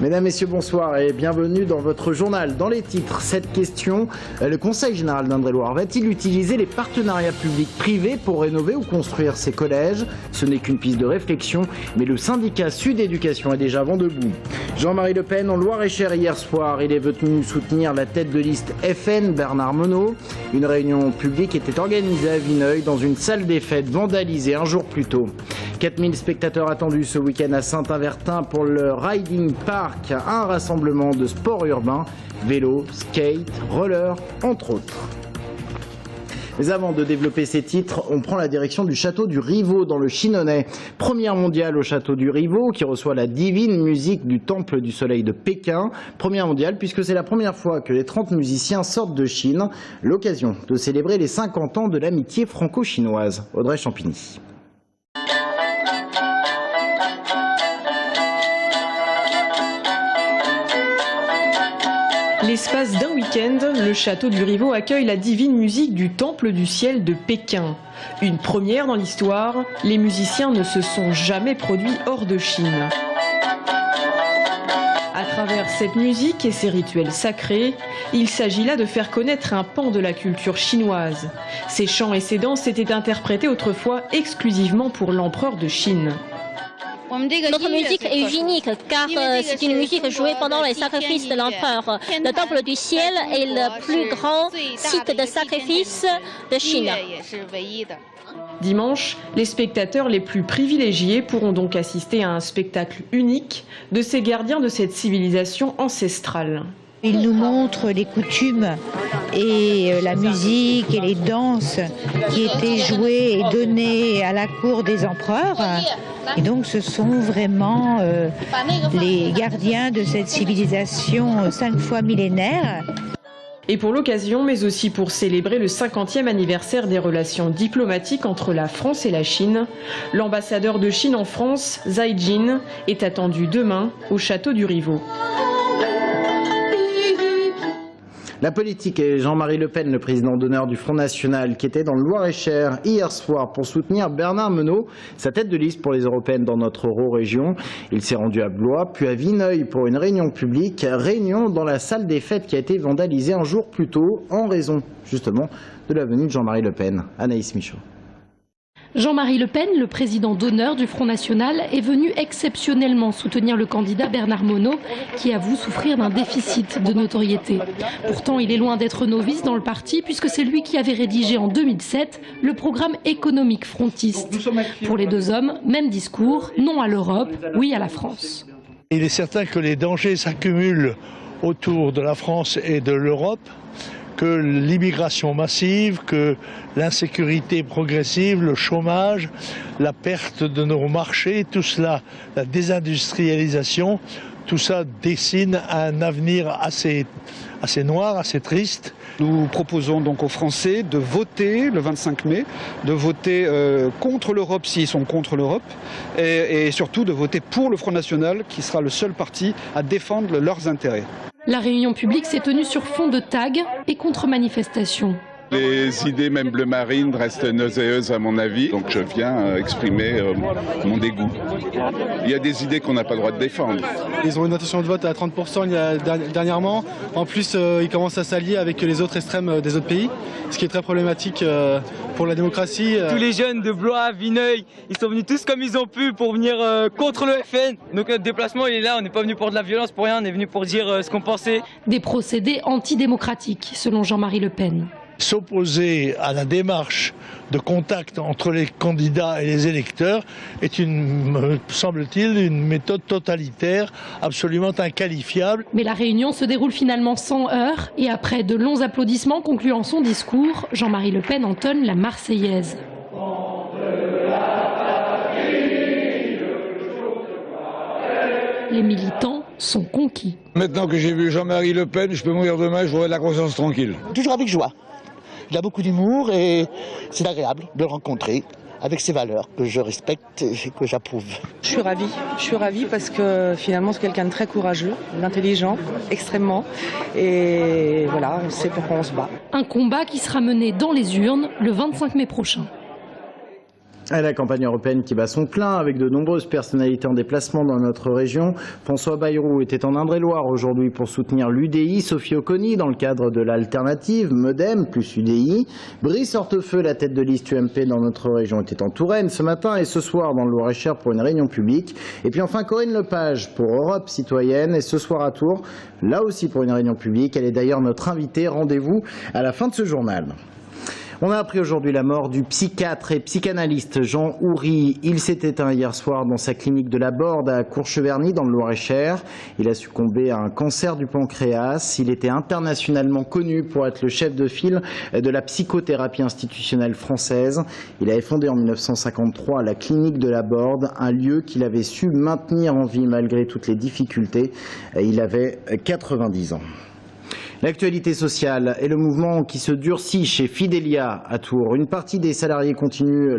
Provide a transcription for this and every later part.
Mesdames, Messieurs, bonsoir et bienvenue dans votre journal. Dans les titres, cette question, le Conseil général d'Indre-et-Loire va-t-il utiliser les partenariats publics-privés pour rénover ou construire ses collèges? Ce n'est qu'une piste de réflexion, mais le syndicat Sud Éducation est déjà vent debout. Jean-Marie Le Pen en Loir-et-Cher hier soir, il est venu soutenir la tête de liste FN, Bernard Monod. Une réunion publique était organisée à Vineuil dans une salle des fêtes vandalisée un jour plus tôt. 4000 spectateurs attendus ce week-end à Saint-Avertin pour le Riding Park, un rassemblement de sports urbains, vélo, skate, roller, entre autres. Mais avant de développer ces titres, on prend la direction du château du Rivaux dans le Chinonais. Première mondiale au château du Rivaux qui reçoit la divine musique du Temple du Soleil de Pékin. Première mondiale puisque c'est la première fois que les 30 musiciens sortent de Chine. L'occasion de célébrer les 50 ans de l'amitié franco-chinoise. Audrey Champigny. L'espace d'un week-end, le château du Rivaux accueille la divine musique du Temple du Ciel de Pékin. Une première dans l'histoire, les musiciens ne se sont jamais produits hors de Chine. À travers cette musique et ses rituels sacrés, il s'agit là de faire connaître un pan de la culture chinoise. Ces chants et ces danses étaient interprétés autrefois exclusivement pour l'empereur de Chine. Notre musique est unique car c'est une musique jouée pendant les sacrifices de l'empereur. Le Temple du Ciel est le plus grand site de sacrifice de Chine. Dimanche, les spectateurs les plus privilégiés pourront donc assister à un spectacle unique de ces gardiens de cette civilisation ancestrale. Il nous montre les coutumes et la musique et les danses qui étaient jouées et données à la cour des empereurs. Et donc ce sont vraiment les gardiens de cette civilisation 5 fois millénaire. Et pour l'occasion, mais aussi pour célébrer le 50e anniversaire des relations diplomatiques entre la France et la Chine, l'ambassadeur de Chine en France, Zhai Jin, est attendu demain au château du Rivaux. La politique et Jean-Marie Le Pen, le président d'honneur du Front National, qui était dans le Loir-et-Cher hier soir pour soutenir Bernard Monod, sa tête de liste pour les européennes dans notre Euro-région. Il s'est rendu à Blois, puis à Vineuil pour une réunion publique, réunion dans la salle des fêtes qui a été vandalisée un jour plus tôt en raison justement de la venue de Jean-Marie Le Pen. Anaïs Michaud. Jean-Marie Le Pen, le président d'honneur du Front National, est venu exceptionnellement soutenir le candidat Bernard Monod, qui avoue souffrir d'un déficit de notoriété. Pourtant, il est loin d'être novice dans le parti, puisque c'est lui qui avait rédigé en 2007 le programme économique frontiste. Pour les deux hommes, même discours, non à l'Europe, oui à la France. Il est certain que les dangers s'accumulent autour de la France et de l'Europe, que l'immigration massive, que l'insécurité progressive, le chômage, la perte de nos marchés, tout cela, la désindustrialisation, tout ça dessine un avenir assez noir, assez triste. Nous proposons donc aux Français de voter le 25 mai, de voter contre l'Europe s'ils sont contre l'Europe, et surtout de voter pour le Front National qui sera le seul parti à défendre leurs intérêts. La réunion publique s'est tenue sur fond de tags et contre-manifestations. Les idées, même bleu marine, restent nauséeuses à mon avis, donc je viens exprimer mon dégoût. Il y a des idées qu'on n'a pas le droit de défendre. Ils ont une intention de vote à 30% dernièrement. En plus, ils commencent à s'allier avec les autres extrêmes des autres pays, ce qui est très problématique pour la démocratie. Tous les jeunes de Blois, Vineuil, ils sont venus tous comme ils ont pu pour venir contre le FN. Donc notre déplacement, il est là, on n'est pas venu pour de la violence, pour rien, on est venu pour dire ce qu'on pensait. Des procédés antidémocratiques, selon Jean-Marie Le Pen. S'opposer à la démarche de contact entre les candidats et les électeurs est, me semble-t-il, une méthode totalitaire absolument inqualifiable. Mais la réunion se déroule finalement sans heurts et après de longs applaudissements concluant son discours, Jean-Marie Le Pen entonne la Marseillaise. Les militants sont conquis. Maintenant que j'ai vu Jean-Marie Le Pen, je peux mourir demain, j'aurai la conscience tranquille. Toujours avec joie. Il a beaucoup d'humour et c'est agréable de le rencontrer avec ses valeurs que je respecte et que j'approuve. Je suis ravie parce que finalement c'est quelqu'un de très courageux, d'intelligent, extrêmement. Et voilà, on sait pourquoi on se bat. Un combat qui sera mené dans les urnes le 25 mai prochain. La campagne européenne qui bat son plein avec de nombreuses personnalités en déplacement dans notre région. François Bayrou était en Indre-et-Loire aujourd'hui pour soutenir l'UDI. Sophie Oconi dans le cadre de l'alternative Modem plus UDI. Brice Hortefeux, la tête de liste UMP dans notre région, était en Touraine ce matin et ce soir dans le Loir-et-Cher pour une réunion publique. Et puis enfin Corinne Lepage pour Europe Citoyenne et ce soir à Tours, là aussi pour une réunion publique. Elle est d'ailleurs notre invitée. Rendez-vous à la fin de ce journal. On a appris aujourd'hui la mort du psychiatre et psychanalyste Jean Houry. Il s'est éteint hier soir dans sa clinique de la Borde à Courcheverny dans le Loir-et-Cher. Il a succombé à un cancer du pancréas. Il était internationalement connu pour être le chef de file de la psychothérapie institutionnelle française. Il avait fondé en 1953 la clinique de la Borde, un lieu qu'il avait su maintenir en vie malgré toutes les difficultés. Il avait 90 ans. L'actualité sociale et le mouvement qui se durcit chez Fidelia à Tours. Une partie des salariés continuent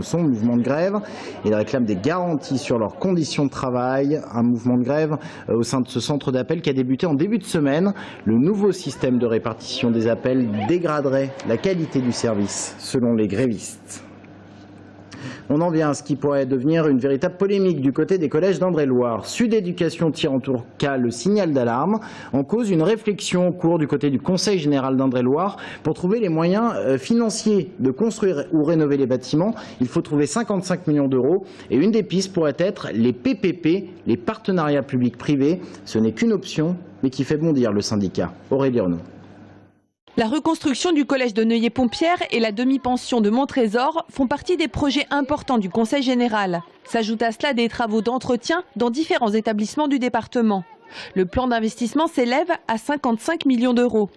son mouvement de grève. Ils réclament des garanties sur leurs conditions de travail. Un mouvement de grève au sein de ce centre d'appel qui a débuté en début de semaine. Le nouveau système de répartition des appels dégraderait la qualité du service selon les grévistes. On en vient à ce qui pourrait devenir une véritable polémique du côté des collèges d'Indre-et-Loire. Sud Éducation tire en tout cas le signal d'alarme. En cause, une réflexion en cours du côté du Conseil général d'Indre-et-Loire pour trouver les moyens financiers de construire ou rénover les bâtiments. Il faut trouver 55 millions d'euros et une des pistes pourrait être les PPP, les partenariats publics-privés. Ce n'est qu'une option, mais qui fait bondir le syndicat. Aurélie Renaud. La reconstruction du collège de Neuilly-Pompière et la demi-pension de Montrésor font partie des projets importants du Conseil général. S'ajoutent à cela des travaux d'entretien dans différents établissements du département. Le plan d'investissement s'élève à 55 millions d'euros.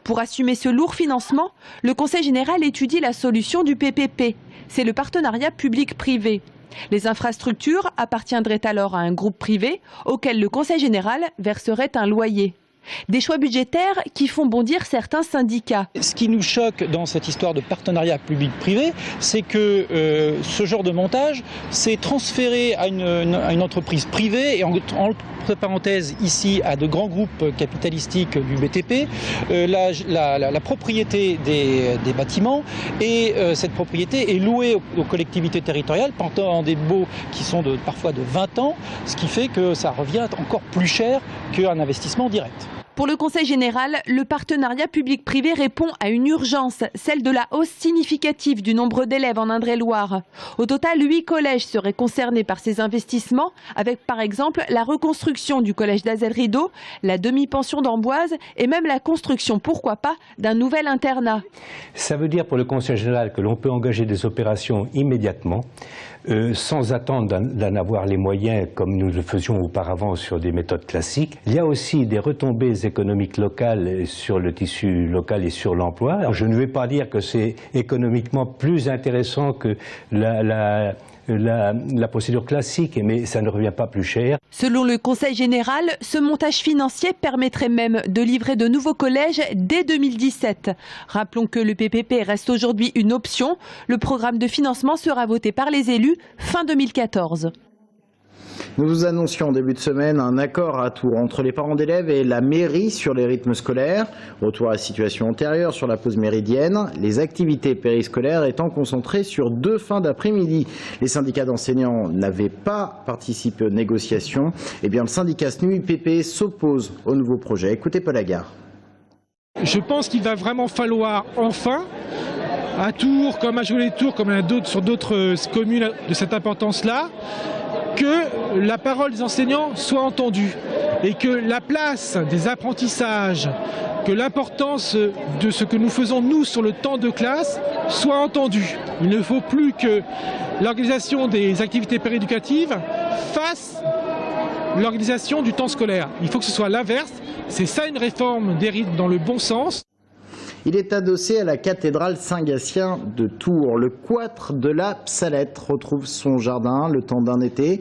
Pour assumer ce lourd financement, le Conseil général étudie la solution du PPP. C'est le partenariat public-privé. Les infrastructures appartiendraient alors à un groupe privé auquel le Conseil général verserait un loyer. Des choix budgétaires qui font bondir certains syndicats. Ce qui nous choque dans cette histoire de partenariat public-privé, c'est que ce genre de montage s'est transféré à une entreprise privée et entre parenthèses ici à de grands groupes capitalistiques du BTP, la propriété des bâtiments et cette propriété est louée aux collectivités territoriales pendant des baux qui sont parfois de 20 ans, ce qui fait que ça revient encore plus cher qu'un investissement direct. Pour le Conseil général, le partenariat public-privé répond à une urgence, celle de la hausse significative du nombre d'élèves en Indre-et-Loire. Au total, 8 collèges seraient concernés par ces investissements, avec par exemple la reconstruction du collège d'Azel-Rideau, la demi-pension d'Amboise et même la construction, pourquoi pas, d'un nouvel internat. Ça veut dire pour le Conseil général que l'on peut engager des opérations immédiatement, sans attendre d'en avoir les moyens comme nous le faisions auparavant sur des méthodes classiques. Il y a aussi des retombées économiques locales sur le tissu local et sur l'emploi. Je ne vais pas dire que c'est économiquement plus intéressant que la procédure classique, mais ça ne revient pas plus cher. Selon le Conseil général, ce montage financier permettrait même de livrer de nouveaux collèges dès 2017. Rappelons que le PPP reste aujourd'hui une option. Le programme de financement sera voté par les élus fin 2014. Nous vous annoncions en début de semaine un accord à Tours entre les parents d'élèves et la mairie sur les rythmes scolaires. Retour à la situation antérieure sur la pause méridienne, les activités périscolaires étant concentrées sur 2 fins d'après-midi. Les syndicats d'enseignants n'avaient pas participé aux négociations. Eh bien, le syndicat SNU-IPP s'oppose au nouveau projet. Écoutez Paul Lagarde. Je pense qu'il va vraiment falloir enfin, à Tours, comme à Joly-les-Tours, comme sur d'autres communes de cette importance-là, que la parole des enseignants soit entendue et que la place des apprentissages, que l'importance de ce que nous faisons nous sur le temps de classe soit entendue. Il ne faut plus que l'organisation des activités péréducatives fasse l'organisation du temps scolaire. Il faut que ce soit l'inverse. C'est ça une réforme des rythmes dans le bon sens. Il est adossé à la cathédrale Saint-Gatien de Tours. Le Cloître de la Psalette retrouve son jardin le temps d'un été.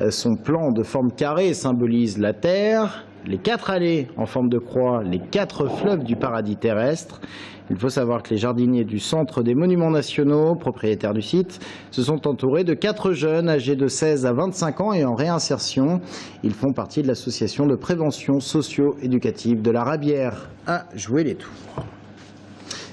Son plan de forme carrée symbolise la terre, les 4 allées en forme de croix, les 4 fleuves du paradis terrestre. Il faut savoir que les jardiniers du Centre des Monuments Nationaux, propriétaires du site, se sont entourés de 4 jeunes âgés de 16 à 25 ans et en réinsertion. Ils font partie de l'association de prévention socio-éducative de la Rabière à Joué-les-Tours.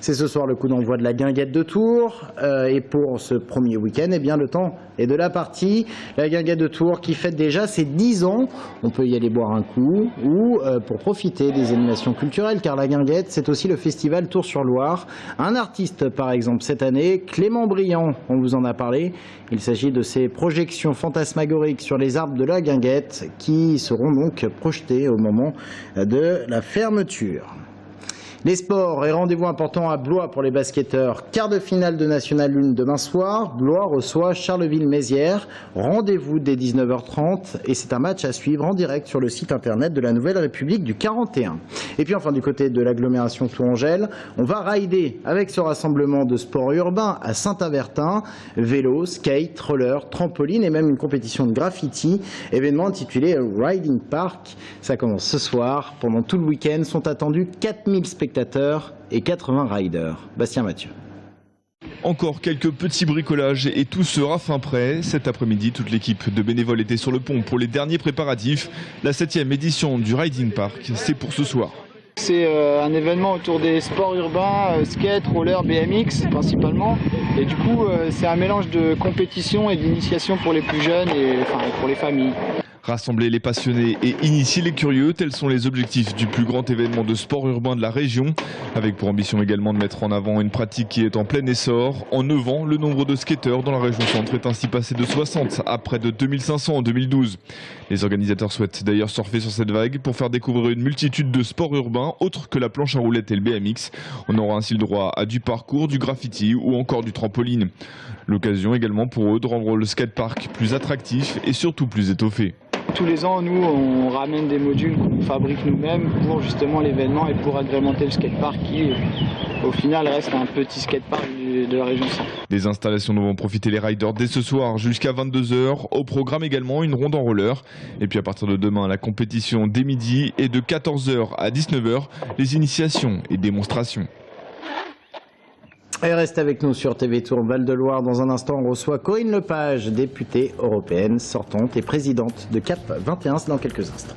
C'est ce soir le coup d'envoi de la guinguette de Tours. Et pour ce premier week-end, eh bien, le temps est de la partie. La guinguette de Tours qui fête déjà ses 10 ans. On peut y aller boire un coup ou pour profiter des animations culturelles, car la guinguette, c'est aussi le festival Tours-sur-Loire. Un artiste, par exemple, cette année, Clément Briand, on vous en a parlé. Il s'agit de ces projections fantasmagoriques sur les arbres de la guinguette qui seront donc projetées au moment de la fermeture. Les sports et rendez-vous important à Blois pour les basketteurs. Quart de finale de National 1 demain soir. Blois reçoit Charleville-Mézières. Rendez-vous dès 19h30 et c'est un match à suivre en direct sur le site internet de la Nouvelle République du 41. Et puis enfin du côté de l'agglomération Tourangelle, on va rider avec ce rassemblement de sports urbains à Saint-Avertin. Vélo, skate, roller, trampoline et même une compétition de graffiti. Événement intitulé Riding Park. Ça commence ce soir. Pendant tout le week-end sont attendus 4000 spectateurs et 80 riders. Bastien Mathieu. Encore quelques petits bricolages et tout sera fin prêt. Cet après-midi, toute l'équipe de bénévoles était sur le pont pour les derniers préparatifs. La 7e édition du Riding Park, c'est pour ce soir. C'est un événement autour des sports urbains, skate, roller, BMX principalement. Et du coup, c'est un mélange de compétition et d'initiation pour les plus jeunes et pour les familles. Rassembler les passionnés et initier les curieux, tels sont les objectifs du plus grand événement de sport urbain de la région, avec pour ambition également de mettre en avant une pratique qui est en plein essor. En 9 ans, le nombre de skateurs dans la région centre est ainsi passé de 60 à près de 2500 en 2012. Les organisateurs souhaitent d'ailleurs surfer sur cette vague pour faire découvrir une multitude de sports urbains autres que la planche à roulettes et le BMX. On aura ainsi le droit à du parcours, du graffiti ou encore du trampoline. L'occasion également pour eux de rendre le skatepark plus attractif et surtout plus étoffé. Tous les ans, nous, on ramène des modules qu'on fabrique nous-mêmes pour justement l'événement et pour agrémenter le skatepark qui, au final, reste un petit skatepark de la région centre. Des installations dont vont profiter les riders dès ce soir jusqu'à 22 h. Au programme également une ronde en roller. Et puis à partir de demain, la compétition dès midi et de 14 h à 19 h, les initiations et démonstrations. Et reste avec nous sur TV Tour Val-de-Loire. Dans un instant, on reçoit Corinne Lepage, députée européenne sortante et présidente de CAP 21. C'est dans quelques instants.